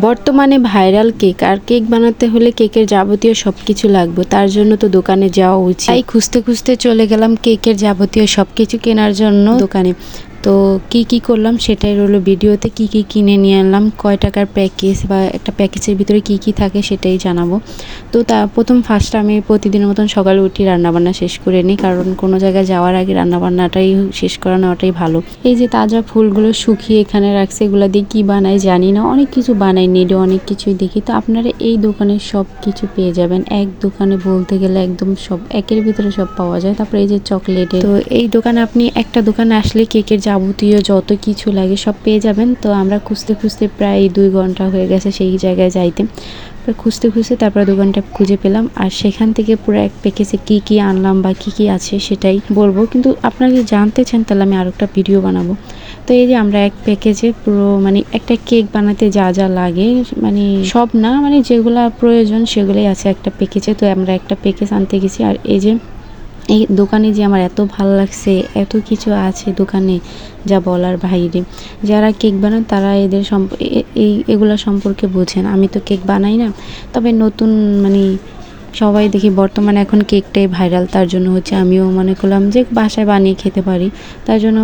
বর্তমানে viral cake, আর cake বানাতে হলে কেকের যাবতীয় সবকিছু লাগবে, তার জন্য তো দোকানে যাওয়া উচিত। তাই খুঁজতে খুঁজতে চলে গেলাম কেকের যাবতীয় সবকিছু কেনার জন্য দোকানে। তো কি করলাম সেটাই রইলো ভিডিওতে। কি কিনে নিয়ে আনলাম, কয় টাকার প্যাকেজ বা একটা প্যাকেজের ভিতরে কি থাকে সেটাই জানাবো। তো ফার্স্ট আমি প্রতিদিনের মতন সকালে উঠি রান্নাবান্না শেষ করে নিই, কারণ কোনো জায়গায় যাওয়ার আগে রান্নাবান্নাটাই শেষ করে নেওয়াটাই ভালো। এই যে তাজা ফুলগুলো শুকিয়ে এখানে রাখছে, এগুলো দিয়ে কী বানায় জানি না, অনেক কিছু বানাই, নেটে অনেক কিছুই দেখি। তো আপনারা এই দোকানে সব কিছু পেয়ে যাবেন, এক দোকানে বলতে গেলে একদম সব একের ভিতরে সব পাওয়া যায়। তারপরে এই যে চকলেটের, তো এই দোকানে আপনি একটা দোকানে আসলে কেকের যাবতীয় যত কিছু লাগে সব পেয়ে যাবেন। তো আমরা খুঁজতে খুঁজতে প্রায় 2 ঘন্টা হয়ে গেছে সেই জায়গায় যাইতে। খুঁজতে তারপরে দোকানটা খুঁজে পেলাম, আর সেখান থেকে পুরো এক প্যাকেজে কি আনলাম বা কি আছে সেটাই বলবো। কিন্তু আপনারা যদি জানতে চান তাহলে আমি আরও একটা ভিডিও বানাবো। তো এই যে আমরা এক প্যাকেজে পুরো একটা কেক বানাতে যা লাগে, সব না, যেগুলা প্রয়োজন সেগুলোই আছে একটা প্যাকেজে। তো আমরা একটা প্যাকেজ আনতে গেছি। আর এই দোকানে যে আমার এত ভালো লাগছে, এত কিছু আছে দোকানে যা বলার বাইরে। যারা কেক বানান তারা এগুলা সম্পর্কে বোঝেন। আমি তো কেক বানাই না, তবে নতুন সবাই দেখি বর্তমানে এখন কেকটাই ভাইরাল, তার জন্য আমিও মনে করলাম যে বাসায় বানিয়ে খেতে পারি। তার জন্য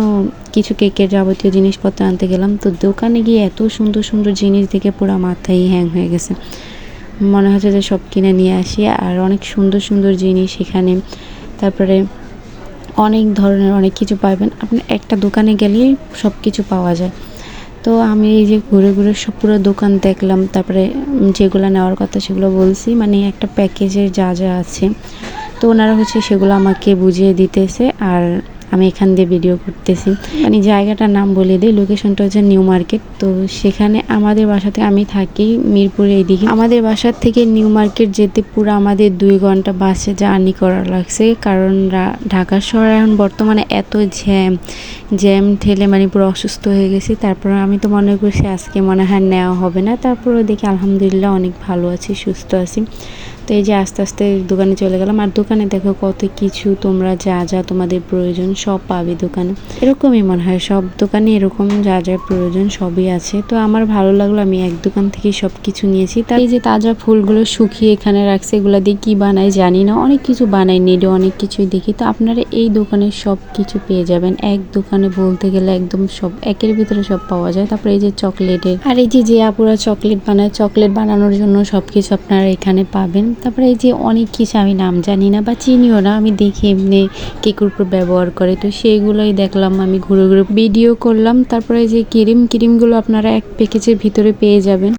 কিছু কেকের যাবতীয় জিনিসপত্র আনতে গেলাম। তো দোকানে গিয়ে এত সুন্দর সুন্দর জিনিস দেখে পুরো মাথায় হ্যাং হয়ে গেছে, মনে হচ্ছে যে সব কিনে নিয়ে আসি। আর অনেক সুন্দর সুন্দর জিনিস এখানে, তারপরে অনেক ধরনের অনেক কিছু পাবেন। আপনি একটা দোকানে গেলেই সব কিছু পাওয়া যায়। তো আমি এই যে ঘুরে সব পুরো দোকান দেখলাম, তারপরে যেগুলো নেওয়ার কথা সেগুলো বলছি, একটা প্যাকেজের যা আছে। তো ওনারা সেগুলো আমাকে বুঝিয়ে দিতেছে, আর আমি এখান দিয়ে ভিডিও করতেছি। জায়গাটার নাম বলে দিই, লোকেশনটা হচ্ছে নিউ মার্কেট। তো সেখানে আমাদের বাসা থেকে, আমি থাকি মিরপুরে এইদিকে, আমাদের বাসার থেকে নিউ মার্কেট যেতে পুরো আমাদের 2 ঘন্টা বাসে জার্নি করা লাগছে। কারণ ঢাকা শহরে এখন বর্তমানে এত জ্যাম ঠেলে পুরো অসুস্থ হয়ে গেছি। তারপর আমি তো মনে করছি আজকে মনে হয় নেওয়া হবে না, তারপরে দেখি আলহামদুলিল্লাহ অনেক ভালো আছি, সুস্থ আছি। তো এই যে আস্তে আস্তে দোকানে চলে গেলাম। আর দোকানে দেখো কত কিছু, তোমরা যা তোমাদের প্রয়োজন সব পাবে দোকানে। এরকমই মনে হয় সব দোকানে এরকম যা প্রয়োজন সবই আছে। তো আমার ভালো লাগলো, আমি এক দোকান থেকে সব কিছু নিয়েছি। তাই এই যে তাজা ফুলগুলো শুকিয়ে এখানে রাখছে, এগুলো দিয়ে কী বানায় জানি না, অনেক কিছু বানাই, নেটে অনেক কিছুই দেখি। তো আপনারা এই দোকানে সব কিছু পেয়ে যাবেন, এক দোকানে বলতে গেলে একদম সব একের ভিতরে সব পাওয়া যায়। তারপরে এই যে চকলেটের, আর এই যে আপুরা চকলেট বানায়, চকলেট বানানোর জন্য সব কিছু আপনারা এখানে পাবেন। তারপরে এই যে অনেক কিছু আমি নাম জানি না বা চিনিও না, আমি দেখি এমনি কেকের উপর ব্যবহার করে, তো সেইগুলোই দেখলাম, আমি ঘুরে ভিডিও করলাম। তারপরে এই যে ক্রিমগুলো আপনারা এক প্যাকেজের ভিতরে পেয়ে যাবেন।